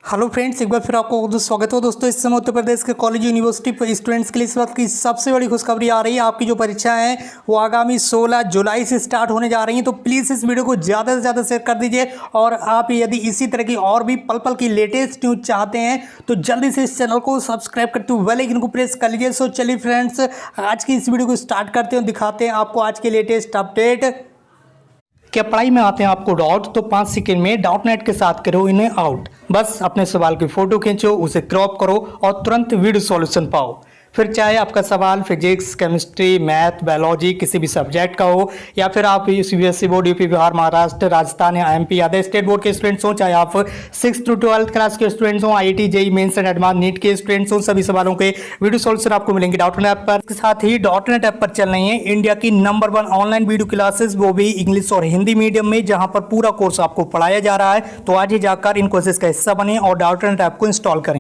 Hello friends, एक बार फिर आपको स्वागत हो दोस्तों। इस समय उत्तर प्रदेश के कॉलेज यूनिवर्सिटी स्टूडेंट्स के लिए इस वक्त की सबसे बड़ी खुशखबरी आ रही है। आपकी जो परीक्षा है वो आगामी 16 जुलाई से स्टार्ट होने जा रही हैं। तो प्लीज़ इस वीडियो को ज़्यादा से ज़्यादा शेयर कर दीजिए। और आप यदि इसी तरह की और भी पल पल की लेटेस्ट न्यूज़ चाहते हैं तो जल्दी से इस चैनल को सब्सक्राइब करते हुए बेल आइकन को प्रेस कर लीजिए। सो चलिए फ्रेंड्स, आज की इस वीडियो को स्टार्ट करते हैं, दिखाते हैं आपको आज के लेटेस्ट अपडेट। क्या पढ़ाई में आते हैं आपको डाउट, तो 5 सेकंड में डाउट नेट के साथ करो इन्हें आउट। बस अपने सवाल की फोटो खींचो, उसे क्रॉप करो और तुरंत वीडियो सॉल्यूशन पाओ। फिर चाहे आपका सवाल फिजिक्स, केमिस्ट्री, मैथ, बायोलॉजी किसी भी सब्जेक्ट का हो, या फिर आप UPSC board, UP, Bihar, Maharashtra, Rajasthan या एमपी अदर स्टेट बोर्ड के स्टूडेंट्स हो, चाहे आप 6th to 12th क्लास के स्टूडेंट्स हो, IIT, JEE mains and advance NEET के स्टूडेंट्स हो, सभी सवालों के वीडियो सॉल्यूशन आपको मिलेंगे डॉट नेट ऐप पर। इसके साथ ही डॉट नेट ऐप पर चल रही है इंडिया की नंबर 1 ऑनलाइन वीडियो क्लासेस, वो भी इंग्लिश और हिंदी मीडियम में, जहां पर पूरा कोर्स आपको पढ़ाया जा रहा है। तो आज ही जाकर इन कोर्सेज का हिस्सा बने और डॉट नेट ऐप को इंस्टॉल करें।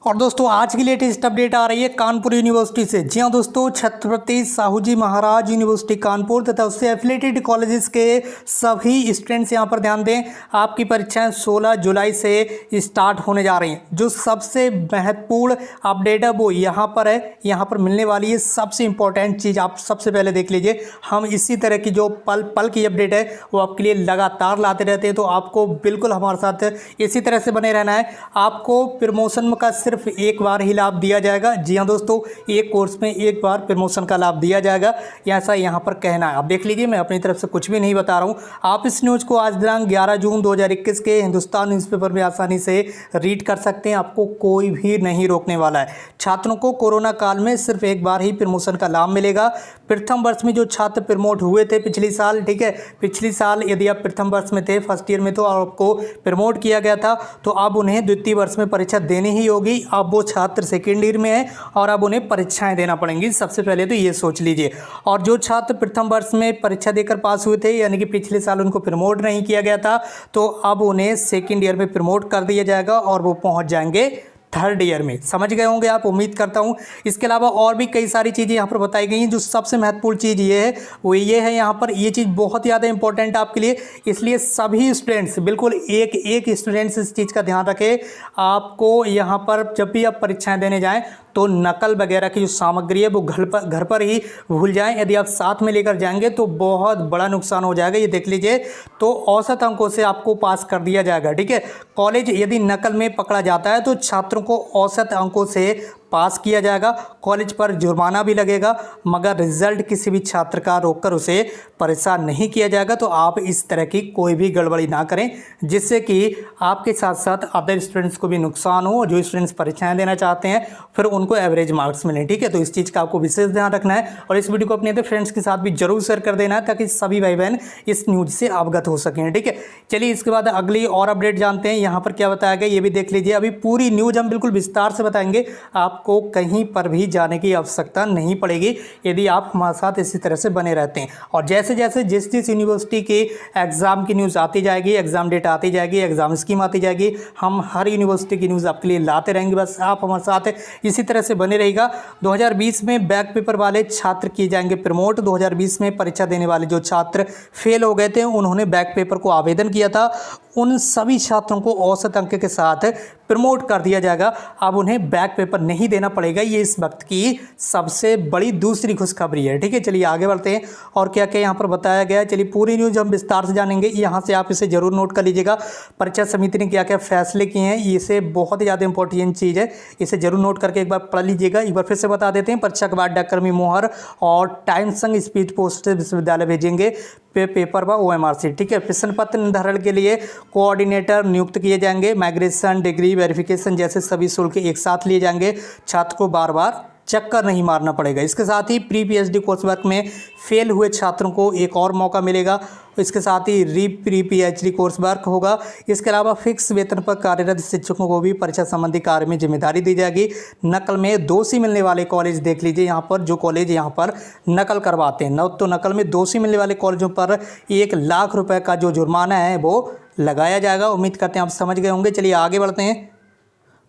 और दोस्तों, आज की लेटेस्ट अपडेट आ रही है कानपुर यूनिवर्सिटी से। जी हाँ दोस्तों, छत्रपति साहू जी महाराज यूनिवर्सिटी कानपुर तथा उससे एफिलेटेड कॉलेजेस के सभी स्टूडेंट्स यहाँ पर ध्यान दें। आपकी परीक्षाएं 16 जुलाई से स्टार्ट होने जा रही हैं। जो सबसे महत्वपूर्ण अपडेट है वो यहाँ पर है, यहाँ पर मिलने वाली है सबसे इंपॉर्टेंट चीज़। आप सबसे पहले देख लीजिए। हम इसी तरह की जो पल पल की अपडेट है वो आपके लिए लगातार लाते रहते हैं, तो आपको बिल्कुल हमारे साथ इसी तरह से बने रहना है। आपको प्रमोशन का सिर्फ एक बार ही लाभ दिया जाएगा। जी हाँ दोस्तों, एक कोर्स में एक बार प्रमोशन का लाभ दिया जाएगा, ऐसा यहाँ पर कहना है। आप देख लीजिए, मैं अपनी तरफ से कुछ भी नहीं बता रहा हूँ। आप इस न्यूज़ को आज दिनांक 11 जून 2021 के हिंदुस्तान न्यूज़पेपर में आसानी से रीड कर सकते हैं। आपको कोई भी नहीं रोकने वाला है। छात्रों को कोरोना काल में सिर्फ एक बार ही प्रमोशन का लाभ मिलेगा। प्रथम वर्ष में जो छात्र प्रमोट हुए थे पिछली साल, ठीक है, पिछली साल यदि आप प्रथम वर्ष में थे, फर्स्ट ईयर में, तो आपको प्रमोट किया गया था, तो अब उन्हें द्वितीय वर्ष में परीक्षा देनी ही होगी। अब वो छात्र सेकेंड ईयर में है और अब उन्हें परीक्षाएं देना पड़ेंगी। सबसे पहले तो ये सोच लीजिए। और जो छात्र प्रथम वर्ष में परीक्षा देकर पास हुए थे, यानी कि पिछले साल उनको प्रमोट नहीं किया गया था, तो अब उन्हें सेकेंड ईयर में प्रमोट कर दिया जाएगा और वो पहुंच जाएंगे थर्ड ईयर में। समझ गए होंगे आप, उम्मीद करता हूं। इसके अलावा और भी कई सारी चीज़ें यहाँ पर बताई गई हैं। जो सबसे महत्वपूर्ण चीज़ ये है वो ये है, यहाँ पर ये चीज़ बहुत ज़्यादा इंपॉर्टेंट है आपके लिए, इसलिए सभी स्टूडेंट्स, बिल्कुल एक एक स्टूडेंट्स इस चीज़ का ध्यान रखें। आपको यहाँ पर जब भी आप परीक्षाएं देने जाएं तो नकल वगैरह की जो सामग्री है वो घर पर ही भूल जाएं। यदि आप साथ में लेकर जाएंगे तो बहुत बड़ा नुकसान हो जाएगा। ये देख लीजिए, तो औसत अंकों से आपको पास कर दिया जाएगा, ठीक है। कॉलेज यदि नकल में पकड़ा जाता है तो छात्रों को औसत अंकों से पास किया जाएगा। कॉलेज पर जुर्माना भी लगेगा, मगर रिजल्ट किसी भी छात्र का रोककर उसे परेशान नहीं किया जाएगा। तो आप इस तरह की कोई भी गड़बड़ी ना करें, जिससे कि आपके साथ साथ अदर स्टूडेंट्स को भी नुकसान हो। जो स्टूडेंट्स परीक्षाएं देना चाहते हैं फिर उनको एवरेज मार्क्स मिलें, ठीक है। तो इस चीज़ का आपको विशेष ध्यान रखना है और इस वीडियो को अपने फ्रेंड्स के साथ भी जरूर शेयर कर देना है, ताकि सभी भाई बहन इस न्यूज़ से अवगत हो सकें, ठीक है। चलिए इसके बाद अगली और अपडेट जानते हैं। यहाँ पर क्या बताया गया ये भी देख लीजिए। अभी पूरी न्यूज़ हम बिल्कुल विस्तार से बताएंगे। आपको कहीं पर भी जाने की आवश्यकता नहीं पड़ेगी यदि आप हमारे साथ इसी तरह से बने रहते हैं। और जैसे जैसे जिस यूनिवर्सिटी के एग्ज़ाम की न्यूज़ आती जाएगी, एग्ज़ाम डेट आती जाएगी, एग्ज़ाम स्कीम आती जाएगी, हम हर यूनिवर्सिटी की न्यूज़ आपके लिए लाते रहेंगे। बस आप हमारे साथ इसी तरह से बने रहेगा। 2020 में बैक पेपर वाले छात्र किए जाएंगे प्रमोट। 2020 में परीक्षा देने वाले जो छात्र फेल हो गए थे, उन्होंने बैक पेपर को आवेदन किया था, उन सभी छात्रों को औसत अंक के साथ प्रमोट कर दिया जाएगा। अब उन्हें बैक पेपर नहीं देना पड़ेगा। ये इस वक्त की सबसे बड़ी दूसरी खुशखबरी है, ठीक है। चलिए आगे बढ़ते हैं और क्या क्या यहाँ पर बताया गया है। चलिए पूरी न्यूज़ हम विस्तार से जानेंगे। यहाँ से आप इसे जरूर नोट कर लीजिएगा। परीक्षा समिति ने क्या क्या फैसले किए हैं, इसे बहुत ही ज़्यादा इंपॉर्टेंट चीज़ है, इसे जरूर नोट करके एक बार पढ़ लीजिएगा। एक बार फिर से बता देते हैं। परीक्षा के बाद डाककर्मी मोहर और टाइम संग स्पीड पोस्ट विश्वविद्यालय भेजेंगे पेपर व OMR शीट, ठीक है। प्रश्न पत्र निर्धारण के लिए कोऑर्डिनेटर नियुक्त किए जाएंगे। माइग्रेशन, डिग्री वेरिफिकेशन जैसे सभी शुल्क एक साथ लिए जाएंगे। छात्र को बार बार चक्कर नहीं मारना पड़ेगा। इसके साथ ही प्री PhD कोर्स वर्क में फेल हुए छात्रों को एक और मौका मिलेगा। इसके साथ ही प्री PhD कोर्स वर्क होगा। इसके अलावा फिक्स वेतन पर कार्यरत शिक्षकों को भी परीक्षा संबंधी कार्य में जिम्मेदारी दी जाएगी। नकल में दोषी मिलने वाले कॉलेज देख लीजिए। यहाँ पर जो कॉलेज यहाँ पर नकल करवाते हैं, तो नकल में दोषी मिलने वाले कॉलेजों पर 1 लाख रुपए का जो जुर्माना है वो लगाया जाएगा। उम्मीद करते हैं आप समझ गए होंगे। चलिए आगे बढ़ते हैं।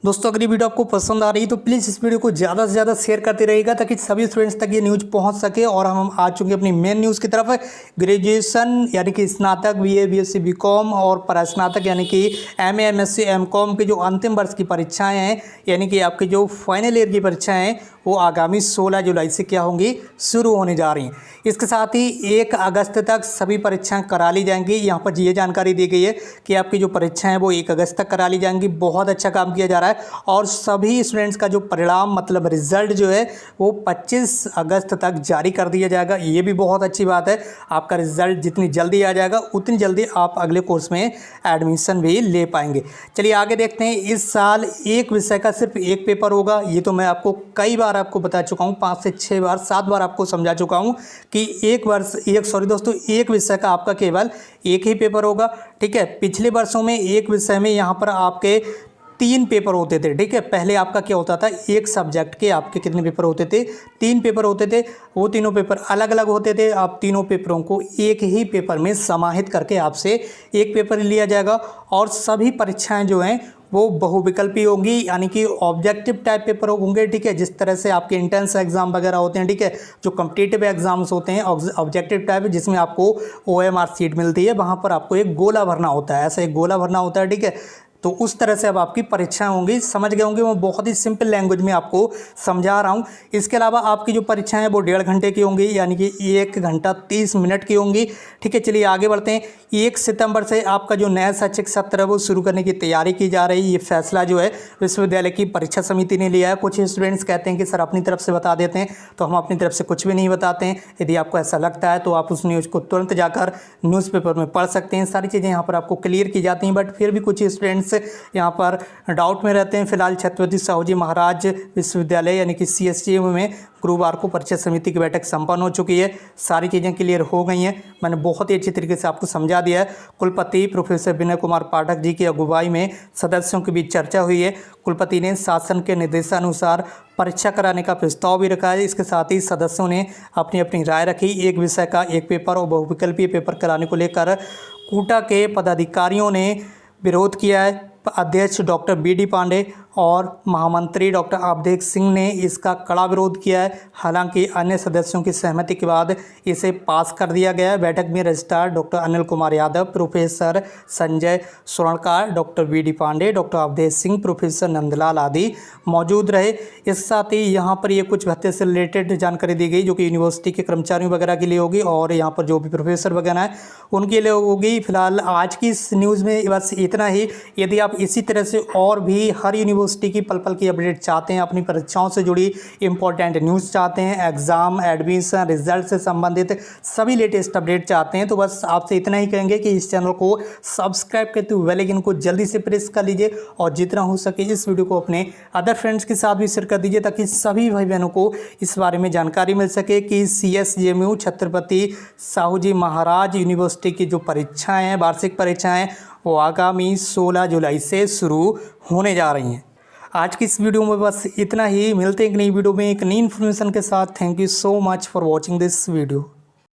दोस्तों अगर ये वीडियो आपको पसंद आ रही है तो प्लीज़ इस वीडियो को ज़्यादा से ज़्यादा शेयर करते रहिएगा ताकि सभी स्टूडेंट्स तक ये न्यूज़ पहुंच सके। और हम आ चुके हैं अपनी मेन न्यूज़ की तरफ। ग्रेजुएशन यानी कि स्नातक BA BSc BCom और परास्नातक यानी कि MA MSc MCom के जो अंतिम वर्ष की परीक्षाएँ हैं यानी कि आपकी जो फाइनल ईयर की परीक्षाएँ हैं वो आगामी 16 जुलाई से क्या होंगी, शुरू होने जा रही हैं। इसके साथ ही 1 अगस्त तक सभी परीक्षाएं करा ली जाएंगी। यहाँ पर ये जानकारी दी गई है कि आपकी जो परीक्षाएं वो 1 अगस्त तक करा ली जाएंगी। बहुत अच्छा काम किया जा रहा है और सभी स्टूडेंट्स का जो परिणाम मतलब रिजल्ट जो है वो 25 अगस्त तक जारी कर दिया जाएगा। ये भी बहुत अच्छी बात है। आपका रिजल्ट जितनी जल्दी आ जाएगा उतनी जल्दी आप अगले कोर्स में एडमिशन भी ले पाएंगे। चलिए आगे देखते हैं। इस साल एक विषय का सिर्फ एक पेपर होगा। ये तो मैं आपको कई बार आपको बता चुका हूँ, 5 से 6 बार 7 बार आपको समझा चुका हूँ कि एक विषय का आपका केवल एक ही पेपर होगा। ठीक है, पिछले वर्षों में एक विषय में यहाँ पर आपके 3 पेपर होते थे। ठीक है, पहले आपका क्या होता था, एक सब्जेक्ट के आपके कितने पेपर होते थे, 3 पेपर होते थे। वो तीनों पेपर अलग अलग होते थे। आप तीनों पेपरों को एक ही पेपर में समाहित करके आपसे एक पेपर लिया जाएगा और सभी परीक्षाएं जो हैं वो बहुविकल्पी होंगी यानी कि ऑब्जेक्टिव टाइप पेपर होंगे। ठीक है, जिस तरह से आपके इंट्रेंस एग्जाम वगैरह होते हैं। ठीक है, जो कॉम्पिटिटिव एग्जाम्स होते हैं ऑब्जेक्टिव टाइप जिसमें आपको OMR सीट मिलती है, वहाँ पर आपको एक गोला भरना होता है। ऐसा एक गोला भरना होता है। ठीक है, तो उस तरह से अब आपकी परीक्षाएं होंगी। समझ गए होंगे, मैं बहुत ही सिंपल लैंग्वेज में आपको समझा रहा हूं। इसके अलावा आपकी जो परीक्षाएं हैं वो 1.5 घंटे की होंगी यानी कि 1 घंटा 30 मिनट की होंगी। ठीक है, चलिए आगे बढ़ते हैं। 1 सितंबर से आपका जो नया शैक्षिक सत्र है वो शुरू करने की तैयारी की जा रही है। ये फैसला जो है विश्वविद्यालय की परीक्षा समिति ने लिया है। कुछ स्टूडेंट्स कहते हैं कि सर अपनी तरफ से बता देते हैं, तो हम अपनी तरफ से कुछ भी नहीं बताते हैं। यदि आपको ऐसा लगता है तो आप उस न्यूज़ को तुरंत जाकर न्यूज़पेपर में पढ़ सकते हैं। सारी चीज़ें यहाँ पर आपको क्लियर की जाती हैं, बट फिर भी कुछ स्टूडेंट्स यहाँ पर डाउट में रहते हैं। फिलहाल छत्रपति साहू जी महाराज विश्वविद्यालय यानी कि CSTU में गुरुवार को परीक्षा समिति की बैठक संपन्न हो चुकी है। सारी चीज़ें क्लियर हो गई हैं। मैंने बहुत ही अच्छी तरीके से आपको समझा दिया है। कुलपति प्रोफेसर विनय कुमार पाठक जी की अगुवाई में सदस्यों के बीच चर्चा हुई है। कुलपति ने शासन के निर्देशानुसार परीक्षा कराने का प्रस्ताव भी रखा है। इसके साथ ही सदस्यों ने अपनी अपनी राय रखी। एक विषय का एक पेपर और बहुविकल्पीय पेपर कराने को लेकर कूटा के पदाधिकारियों ने विरोध किया है। अध्यक्ष डॉक्टर BD पांडे और महामंत्री डॉक्टर अवधेश सिंह ने इसका कड़ा विरोध किया है। हालांकि अन्य सदस्यों की सहमति के बाद इसे पास कर दिया गया है। बैठक में registrar doctor Anil Kumar Yadav, professor Sanjay Swarnkar, doctor BD Pande, doctor Awadhesh Singh, professor Nandlal आदि मौजूद रहे। इसके साथ ही यहाँ पर ये कुछ भत्ते से रिलेटेड जानकारी दी गई जो कि यूनिवर्सिटी के कर्मचारियों वगैरह के लिए होगी और यहाँ पर जो भी प्रोफेसर वगैरह हैं उनके लिए होगी। फिलहाल आज की इस न्यूज़ में बस इतना ही। यदि आप इसी तरह से और भी हर यूनिवर्सिटी की पल पल की अपडेट चाहते हैं, अपनी परीक्षाओं से जुड़ी इंपॉर्टेंट न्यूज़ चाहते हैं, एग्जाम, एडमिशन, रिजल्ट से संबंधित सभी लेटेस्ट अपडेट चाहते हैं, तो बस आपसे इतना ही कहेंगे कि इस चैनल को सब्सक्राइब करते हुए बेल आइकन को जल्दी से प्रेस कर लीजिए और जितना हो सके इस वीडियो को अपने अदर फ्रेंड्स के साथ भी शेयर कर दीजिए ताकि सभी भाई बहनों को इस बारे में जानकारी मिल सके कि CSJMU छत्रपति साहू जी महाराज यूनिवर्सिटी की जो परीक्षाएँ हैं, वार्षिक परीक्षाएँ, वो आगामी 16 जुलाई से शुरू होने जा रही हैं। आज की इस वीडियो में बस इतना ही। मिलते हैं एक नई वीडियो में एक नई इन्फॉर्मेशन के साथ। Thank you so much for watching this video.